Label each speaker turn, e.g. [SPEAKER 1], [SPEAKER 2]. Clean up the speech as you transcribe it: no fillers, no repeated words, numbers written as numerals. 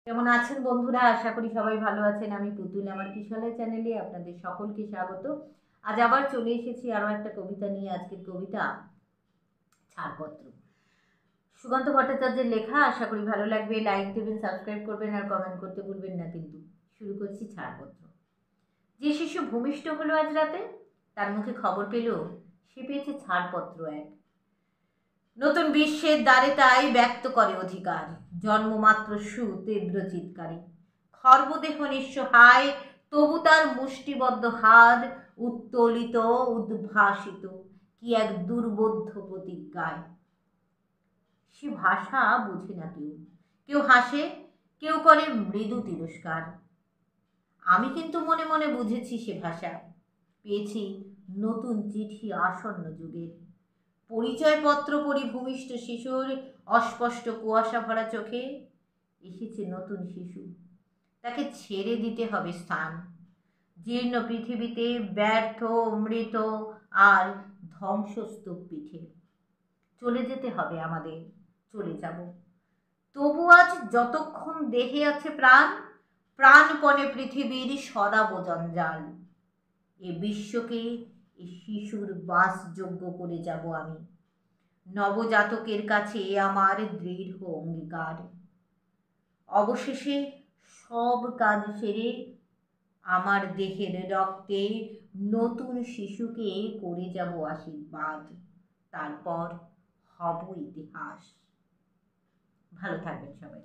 [SPEAKER 1] কেমন আছেন বন্ধুরা? আশা করি সবাই ভালো আছেন। আমি পুতুল, আমার কিশোরের চ্যানেলে আপনাদের সকলকে স্বাগত। আজ আবার চলে এসেছি আরও একটা কবিতা নিয়ে। আজকের কবিতা ছাড়পত্র। সুকান্ত ভট্টাচার্যের লেখা। আশা করি ভালো লাগবে। লাইক দেবেন, সাবস্ক্রাইব করবেন আর কমেন্ট করতে ভুলবেন না কিন্তু। শুরু করছি ছাড়পত্র। যে শিশু ভূমিষ্ঠ হলো আজ রাতে, তার মুখে খবর পেল সে পেয়েছে ছাড়পত্র এক। নতুন বিশ্বের দ্বারে তাই ব্যক্ত করে অধিকার, জন্মমাত্র সুতীব্র চিৎকারে। খর্বদেহ নিঃসহায়, তবু তার মুষ্টিবদ্ধ হাত উত্তোলিত উদ্ভাসিত কি এক দুর্বোধ্য প্রতিজ্ঞায়। সে ভাষা বুঝে না কেউ, কেউ হাসে, কেউ করে মৃদু তিরস্কার। আমি কিন্তু মনে মনে বুঝেছি সে ভাষা। পেয়েছি নতুন চিঠি আসন্ন যুগের। পরিচয়পত্র পড়ি ভূমিষ্ঠ শিশুর অস্পষ্ট কুয়াশা ভরা চোখে। এসেছে নতুন শিশু, তাকে ছেড়ে দিতে হবে স্থান। জীর্ণ পৃথিবীতে ব্যর্থ, মৃত আর ধ্বংসস্তূপ পিঠে। চলে যেতে হবে আমাদের, চলে যাব। তবু আজ যতক্ষণ দেহে আছে প্রাণ, প্রাণপণে পৃথিবীর সদাব জঞ্জাল। এ বিশ্বকে এ শিশুর বাসযোগ্য করে যাব আমি। নবজাতকের কাছে আমার দৃঢ় অঙ্গীকার। অবশেষে সব কাজ সেরে আমার দেহের রক্তে নতুন শিশুকে করে যাব আশীর্বাদ। তারপর হব ইতিহাস। ভালো থাকবেন সবাই।